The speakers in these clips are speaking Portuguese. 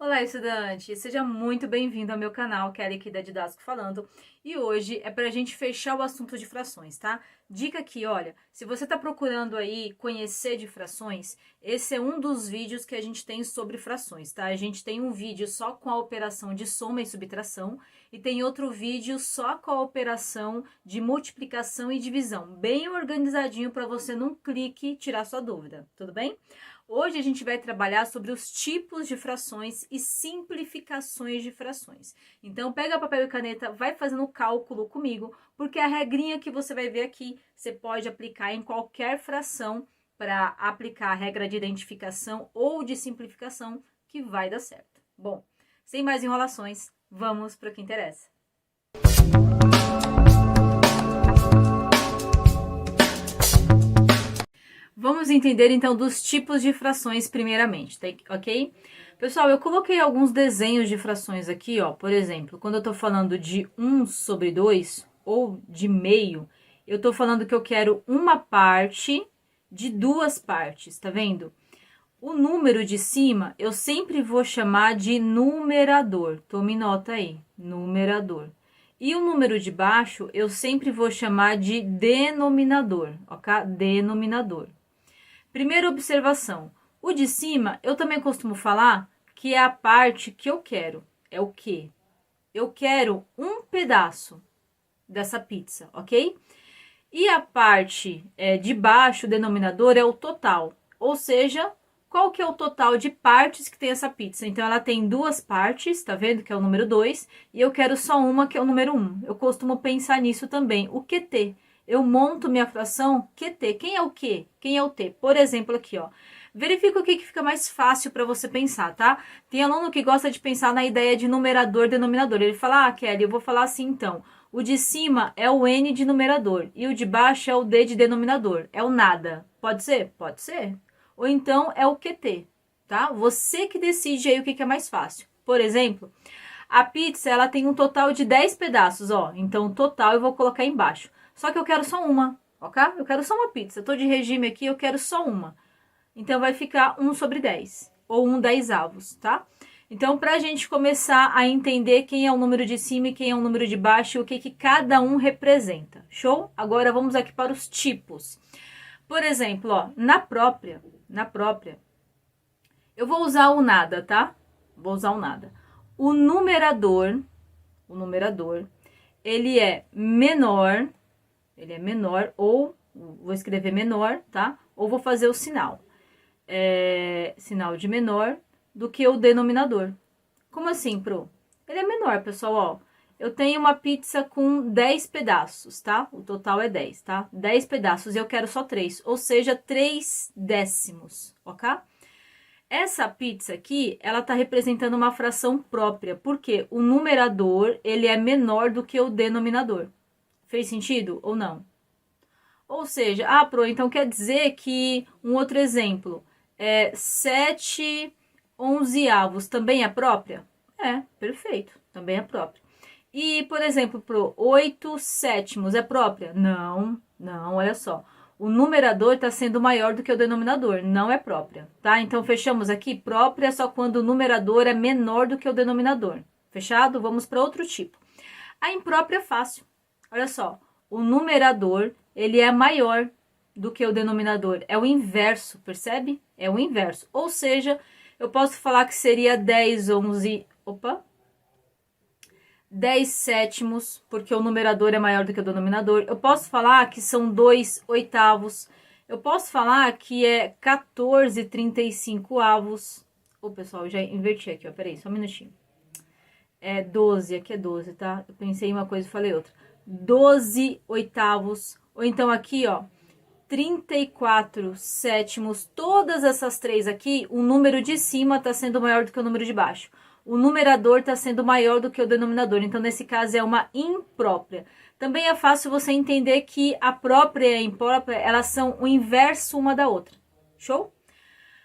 Olá, estudante! Seja muito bem-vindo ao meu canal, Kelly aqui da Didático falando. E hoje é para a gente fechar o assunto de frações, tá? Dica aqui, olha, se você está procurando aí conhecer de frações, esse é um dos vídeos que a gente tem sobre frações, tá? A gente tem um vídeo só com a operação de soma e subtração e tem outro vídeo só com a operação de multiplicação e divisão, bem organizadinho para você num clique tirar sua dúvida, tudo bem? Hoje a gente vai trabalhar sobre os tipos de frações e simplificações de frações. Então, pega papel e caneta, vai fazendo o cálculo comigo, porque a regrinha que você vai ver aqui, você pode aplicar em qualquer fração para aplicar a regra de identificação ou de simplificação, que vai dar certo. Bom, sem mais enrolações, vamos para o que interessa. Vamos entender, então, dos tipos de frações primeiramente, tá? Ok? Pessoal, eu coloquei alguns desenhos de frações aqui, ó. Por exemplo, quando eu tô falando de 1 sobre 2, ou de meio, eu tô falando que eu quero uma parte de duas partes, tá vendo? O número de cima, eu sempre vou chamar de numerador. Tome nota aí, numerador. E o número de baixo, eu sempre vou chamar de denominador, ok? Denominador. Primeira observação, o de cima eu também costumo falar que é a parte que eu quero. É o quê? Eu quero um pedaço dessa pizza, ok? E a parte de baixo, o denominador, é o total. Ou seja, qual que é o total de partes que tem essa pizza? Então, ela tem duas partes, tá vendo? Que é o número 2. E eu quero só uma, que é o número 1. Eu costumo pensar nisso também. O QT. Eu monto minha fração QT. Quem é o Q? Quem é o T? Por exemplo, aqui, ó. Verifica o que fica mais fácil para você pensar, tá? Tem aluno que gosta de pensar na ideia de numerador, denominador. Ele fala, ah, Kelly, eu vou falar assim, então. O de cima é o N de numerador e o de baixo é o D de denominador. É o nada. Pode ser? Pode ser. Ou então é o QT, tá? Você que decide aí o que é mais fácil. Por exemplo, a pizza, ela tem um total de 10 pedaços, ó. Então, o total eu vou colocar embaixo. Só que eu quero só uma, ok? Eu quero só uma pizza. Eu tô de regime aqui, eu quero só uma. Então, vai ficar 1 sobre 10. Ou 1/10, tá? Então, para a gente começar a entender quem é o número de cima e quem é o número de baixo e o que cada um representa. Show? Agora, vamos aqui para os tipos. Por exemplo, ó, na própria, eu vou usar o nada, tá? Vou usar o nada. O numerador, ele é menor, ou vou escrever menor, tá? Ou vou fazer o sinal, sinal de menor do que o denominador. Como assim, Pro? Ele é menor, pessoal, ó. Eu tenho uma pizza com 10 pedaços, tá? O total é 10, tá? 10 pedaços e eu quero só 3, ou seja, 3 décimos, ok? Essa pizza aqui, ela tá representando uma fração própria, porque o numerador, ele é menor do que o denominador. Fez sentido ou não? Ou seja, Pro, então quer dizer que, um outro exemplo, 7 onzeavos também é própria? É, perfeito, também é própria. E, por exemplo, pro 8 sétimos é própria? Não, olha só. O numerador está sendo maior do que o denominador, não é própria, tá? Então, fechamos aqui, própria só quando o numerador é menor do que o denominador. Fechado? Vamos para outro tipo. A imprópria é fácil. Olha só, o numerador, ele é maior do que o denominador. É o inverso, percebe? É o inverso. Ou seja, eu posso falar que seria 10, 11... 10 sétimos, porque o numerador é maior do que o denominador. Eu posso falar que são 2 oitavos. Eu posso falar que é 14/35. Ô, pessoal, eu já inverti aqui, ó. Peraí, só um minutinho. É 12, aqui é 12, tá? Eu pensei em uma coisa e falei outra. 12 oitavos. Ou então aqui, ó, 34 sétimos. Todas essas três aqui, o número de cima tá sendo maior do que o número de baixo. O numerador está sendo maior do que o denominador. Então, nesse caso, é uma imprópria. Também é fácil você entender que a própria e a imprópria, elas são o inverso uma da outra. Show?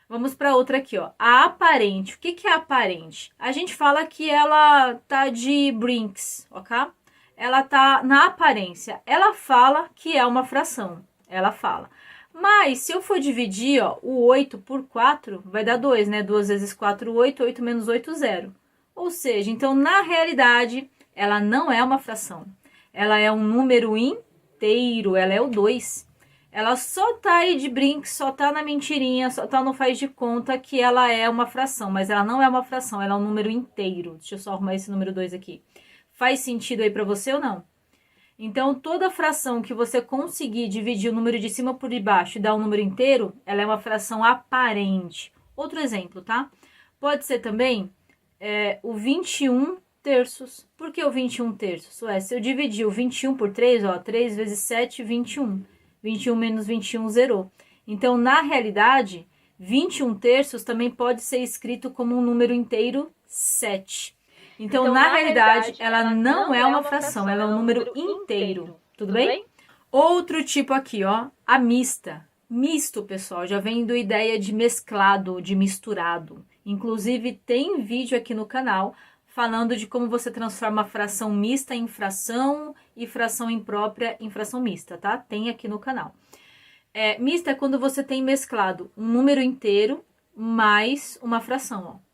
Vamos para outra aqui, ó. A aparente. O que é aparente? A gente fala que ela tá de Brinks, ok? Ela tá na aparência. Ela fala que é uma fração. Ela fala. Mas, se eu for dividir, ó, o 8 por 4, vai dar 2, né? 2 vezes 4, 8. 8 menos 8, 0. Ou seja, então, na realidade, ela não é uma fração. Ela é um número inteiro, ela é o 2. Ela só tá aí de brinque, só tá na mentirinha, só tá no faz de conta que ela é uma fração. Mas ela não é uma fração, ela é um número inteiro. Deixa eu só arrumar esse número 2 aqui. Faz sentido aí pra você ou não? Então, toda fração que você conseguir dividir o número de cima por baixo e dar um número inteiro, ela é uma fração aparente. Outro exemplo, tá? Pode ser também o 21 terços. Por que o 21 terços? Ué, se eu dividir o 21 por 3, ó, 3 vezes 7, 21. 21 menos 21, zerou. Então, na realidade, 21 terços também pode ser escrito como um número inteiro, 7. Então, na realidade, ela não é uma fração, ela é um número inteiro. Tudo bem? Outro tipo aqui, ó, a mista. Misto, pessoal, já vem do ideia de mesclado, de misturado. Inclusive, tem vídeo aqui no canal falando de como você transforma fração mista em fração e fração imprópria em fração mista, tá? Tem aqui no canal. Mista é quando você tem mesclado um número inteiro mais uma fração, ó.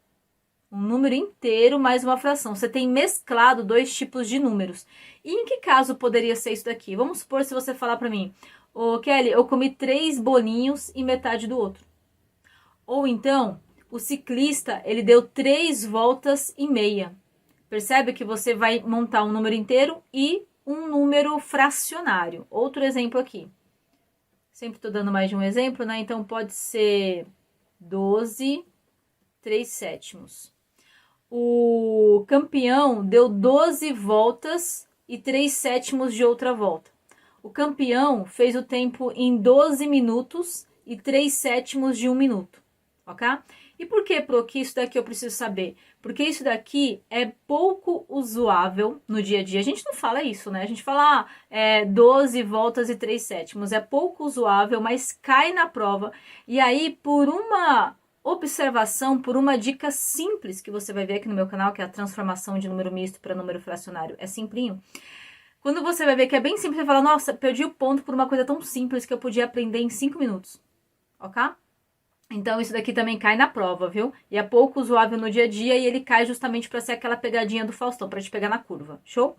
Um número inteiro mais uma fração. Você tem mesclado dois tipos de números. E em que caso poderia ser isso daqui? Vamos supor se você falar para mim, ô Kelly, eu comi 3 bolinhos e metade do outro. Ou então, o ciclista, ele deu 3 voltas e meia. Percebe que você vai montar um número inteiro e um número fracionário. Outro exemplo aqui. Sempre estou dando mais de um exemplo, né? Então, pode ser 12, 3 sétimos. O campeão deu 12 voltas e 3 sétimos de outra volta. O campeão fez o tempo em 12 minutos e 3 sétimos de 1 minuto, ok? E por que, Pro, que isso daqui eu preciso saber? Porque isso daqui é pouco usuável no dia a dia. A gente não fala isso, né? A gente fala 12 voltas e 3 sétimos. É pouco usuável, mas cai na prova. E aí, por uma observação, por uma dica simples que você vai ver aqui no meu canal, que é a transformação de número misto para número fracionário, é simplinho. Quando você vai ver que é bem simples, você fala, nossa, perdi o ponto por uma coisa tão simples que eu podia aprender em 5 minutos, ok? Então isso daqui também cai na prova, viu? E é pouco usuável no dia a dia e ele cai justamente para ser aquela pegadinha do Faustão, para te pegar na curva, show?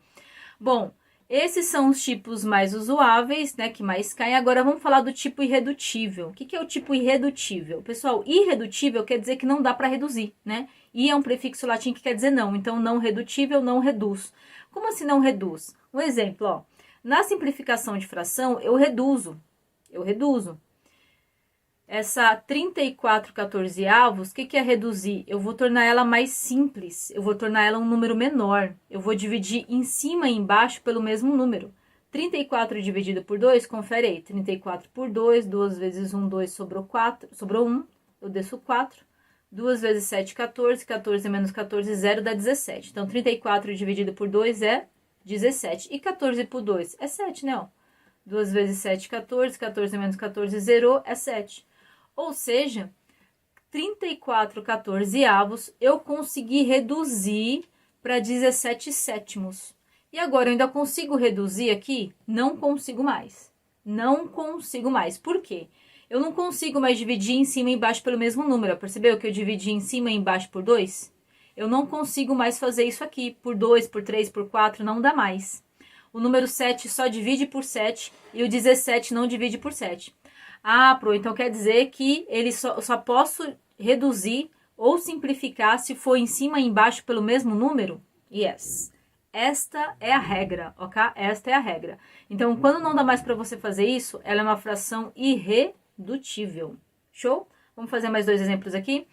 Bom, esses são os tipos mais usuáveis, né, que mais caem. Agora vamos falar do tipo irredutível. O que é o tipo irredutível? Pessoal, irredutível quer dizer que não dá para reduzir, né? E é um prefixo latim que quer dizer não. Então, não redutível, não reduz. Como assim não reduz? Um exemplo, ó. Na simplificação de fração, eu reduzo. Essa 34 14avos, o que é reduzir? Eu vou tornar ela mais simples, eu vou tornar ela um número menor. Eu vou dividir em cima e embaixo pelo mesmo número. 34 dividido por 2, confere aí. 34 por 2, 2 vezes 1, 2, sobrou 4, sobrou 1, eu desço 4. 2 vezes 7, 14, 14 menos 14, 0 dá 17. Então, 34 dividido por 2 é 17. E 14 por 2 é 7, né? Ó. 2 vezes 7, 14, 14 menos 14, 0 é 7. Ou seja, 34 14avos eu consegui reduzir para 17 sétimos. E agora eu ainda consigo reduzir aqui? Não consigo mais. Não consigo mais. Por quê? Eu não consigo mais dividir em cima e embaixo pelo mesmo número. Percebeu que eu dividi em cima e embaixo por 2? Eu não consigo mais fazer isso aqui. Por 2, por 3, por 4, não dá mais. O número 7 só divide por 7 e o 17 não divide por 7. Ah, Pro, então quer dizer que ele só posso reduzir ou simplificar se for em cima e embaixo pelo mesmo número? Yes. Esta é a regra, ok? Esta é a regra. Então, quando não dá mais para você fazer isso, ela é uma fração irredutível. Show? Vamos fazer mais 2 exemplos aqui.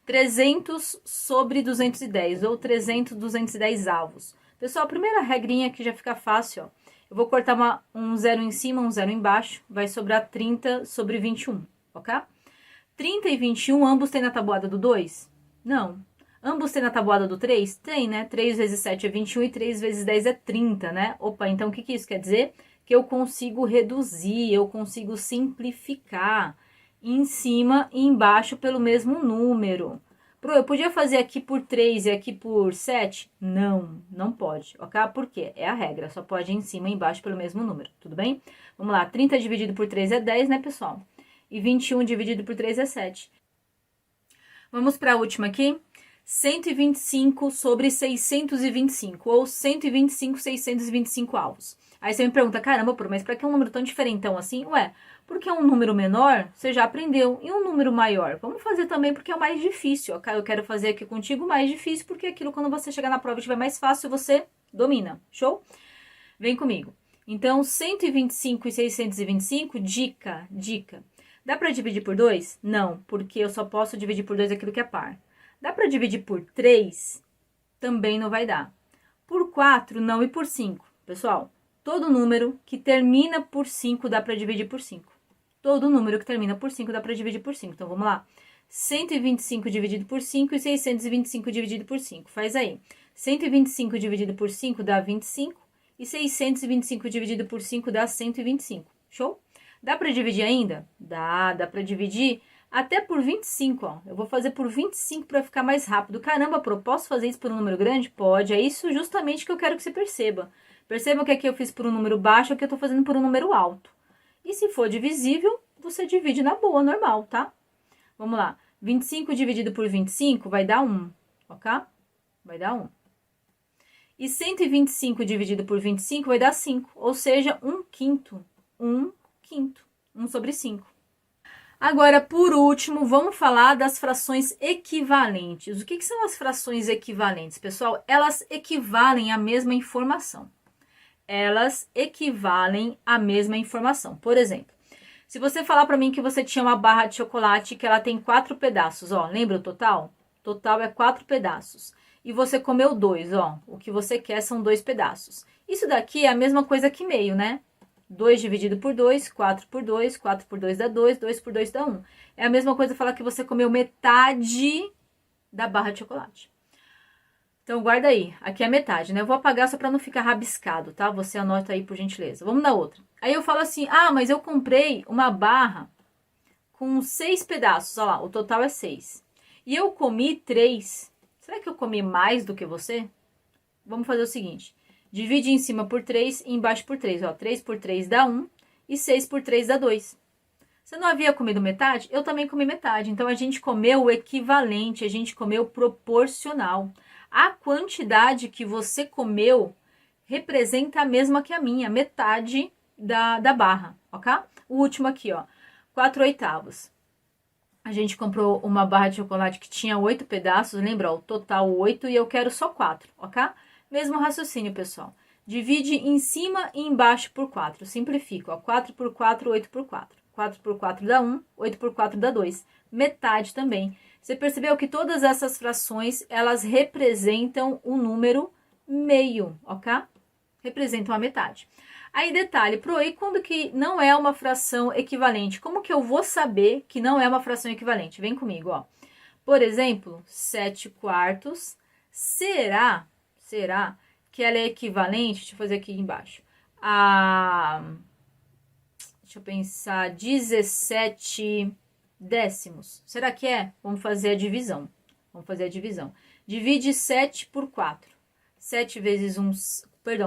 300 sobre 210, ou 300 210avos. Pessoal, a primeira regrinha que já fica fácil, ó. Eu vou cortar um 0 em cima, um 0 embaixo, vai sobrar 30 sobre 21, ok? 30 e 21, ambos têm na tabuada do 2? Não. Ambos têm na tabuada do 3? Tem, né? 3 vezes 7 é 21 e 3 vezes 10 é 30, né? Opa, então o que isso quer dizer? Que eu consigo reduzir, eu consigo simplificar em cima e embaixo pelo mesmo número. Eu podia fazer aqui por 3 e aqui por 7? Não, não pode, ok? Por quê? É a regra, só pode em cima e embaixo pelo mesmo número, tudo bem? Vamos lá, 30 dividido por 3 é 10, né, pessoal? E 21 dividido por 3 é 7. Vamos para a última aqui. 125 sobre 625, ou 125, 625 avos. Aí você me pergunta, caramba, mas para que um número tão diferentão assim? Ué, porque um número menor, você já aprendeu, e um número maior? Vamos fazer também porque é o mais difícil. Eu quero fazer aqui contigo o mais difícil, porque aquilo quando você chegar na prova estiver mais fácil, você domina. Show? Vem comigo. Então, 125 e 625, dica. Dá para dividir por 2? Não, porque eu só posso dividir por 2 aquilo que é par. Dá para dividir por 3? Também não vai dar. Por 4, não, e por 5? Pessoal, todo número que termina por 5 dá para dividir por 5. Todo número que termina por 5 dá para dividir por 5. Então, vamos lá. 125 dividido por 5 e 625 dividido por 5. Faz aí. 125 dividido por 5 dá 25 e 625 dividido por 5 dá 125. Show? Dá para dividir ainda? Dá para dividir até por 25, ó. Eu vou fazer por 25 para ficar mais rápido. Caramba, posso fazer isso por um número grande? Pode. É isso justamente que eu quero que você perceba. Percebam que aqui eu fiz por um número baixo, aqui eu tô fazendo por um número alto. E se for divisível, você divide na boa, normal, tá? Vamos lá. 25 dividido por 25 vai dar 1, ok? Vai dar 1. E 125 dividido por 25 vai dar 5, ou seja, 1 quinto. 1 quinto. 1 sobre 5. Agora, por último, vamos falar das frações equivalentes. O que são as frações equivalentes, pessoal? Elas equivalem à mesma informação. Elas equivalem à mesma informação. Por exemplo, se você falar para mim que você tinha uma barra de chocolate que ela tem 4 pedaços, ó, lembra o total? Total é 4 pedaços. E você comeu 2, ó, o que você quer são 2 pedaços. Isso daqui é a mesma coisa que meio, né? 2 dividido por 2, 4 por 2, 4 por 2 dá 2, 2 por 2 dá 1. É a mesma coisa falar que você comeu metade da barra de chocolate. Então, guarda aí. Aqui é metade, né? Eu vou apagar só para não ficar rabiscado, tá? Você anota aí, por gentileza. Vamos na outra. Aí eu falo assim, mas eu comprei uma barra com 6 pedaços. Olha lá, o total é 6. E eu comi 3. Será que eu comi mais do que você? Vamos fazer o seguinte. Divide em cima por 3 e embaixo por 3. Ó, 3 por 3 dá 1 e 6 por 3 dá 2. Você não havia comido metade? Eu também comi metade. Então, a gente comeu o equivalente, a gente comeu proporcional. A quantidade que você comeu representa a mesma que a minha, metade da barra, ok? O último aqui, ó, 4 oitavos. A gente comprou uma barra de chocolate que tinha 8 pedaços, lembra? O total 8 e eu quero só 4, ok? Mesmo raciocínio, pessoal. Divide em cima e embaixo por 4. Simplifica, ó. 4 por 4, 8 por 4. 4 por 4 dá 1, 8 por 4 dá 2. Metade também. Você percebeu que todas essas frações, elas representam o número meio, ok? Representam a metade. Aí, detalhe, e quando que não é uma fração equivalente? Como que eu vou saber que não é uma fração equivalente? Vem comigo, ó. Por exemplo, 7 quartos. Será que ela é equivalente? Deixa eu fazer aqui embaixo. Deixa eu pensar, 17 décimos. Será que é? Vamos fazer a divisão. Divide 7 por 4. 7 vezes 1,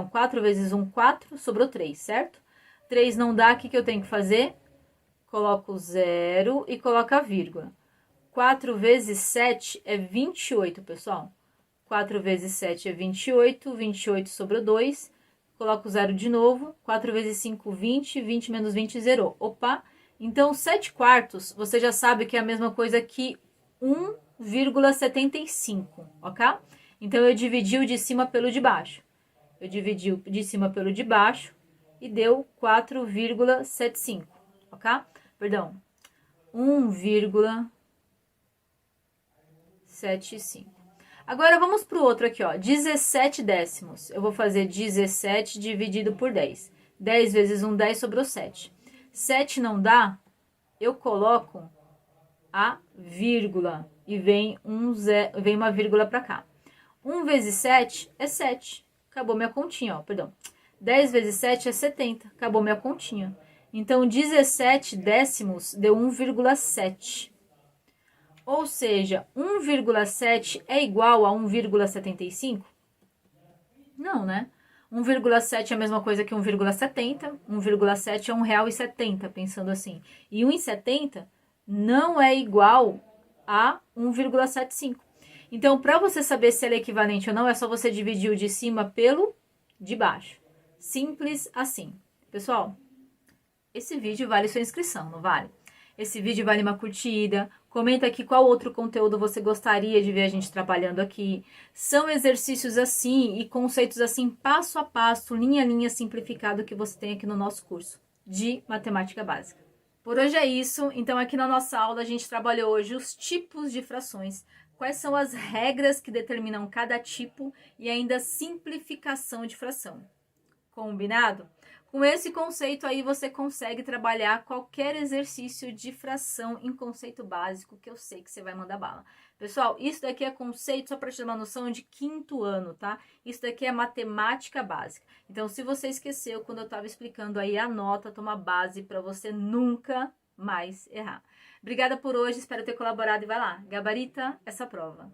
4 vezes 1, 4, sobrou 3, certo? 3 não dá, o que eu tenho que fazer? Coloco 0 e coloco a vírgula. 4 vezes 7 é 28, pessoal. 4 vezes 7 é 28, 28 sobrou 2, coloco 0 de novo, 4 vezes 5, 20, 20 menos 20, zerou. Opa! Então, 7 quartos, você já sabe que é a mesma coisa que 1,75, ok? Então, eu dividi o de cima pelo de baixo. Eu dividi o de cima pelo de baixo e deu 4,75, ok? Perdão, 1,75. Agora, vamos para o outro aqui, ó, 17 décimos. Eu vou fazer 17 dividido por 10. 10 vezes 1, 10, sobrou 7. 7 não dá, eu coloco a vírgula e vem uma vírgula para cá. 1 vezes 7 é 7. Acabou minha continha, ó, perdão. 10 vezes 7 é 70. Acabou minha continha. Então, 17 décimos deu 1,7. Ou seja, 1,7 é igual a 1,75? Não, né? 1,7 é a mesma coisa que 1,70. 1,7 é R$1,70, pensando assim. E 1,70 não é igual a 1,75. Então, para você saber se ela é equivalente ou não, é só você dividir o de cima pelo de baixo. Simples assim. Pessoal, esse vídeo vale sua inscrição, não vale? Esse vídeo vale uma curtida. Comenta aqui qual outro conteúdo você gostaria de ver a gente trabalhando aqui. São exercícios assim e conceitos assim, passo a passo, linha a linha, simplificado que você tem aqui no nosso curso de matemática básica. Por hoje é isso. Então, aqui na nossa aula, a gente trabalhou hoje os tipos de frações, quais são as regras que determinam cada tipo e ainda a simplificação de fração. Combinado? Com esse conceito aí, você consegue trabalhar qualquer exercício de fração em conceito básico, que eu sei que você vai mandar bala. Pessoal, isso daqui é conceito, só para te dar uma noção, de 5º ano, tá? Isso daqui é matemática básica. Então, se você esqueceu, quando eu estava explicando aí, anota, toma base para você nunca mais errar. Obrigada por hoje, espero ter colaborado e vai lá, gabarita essa prova.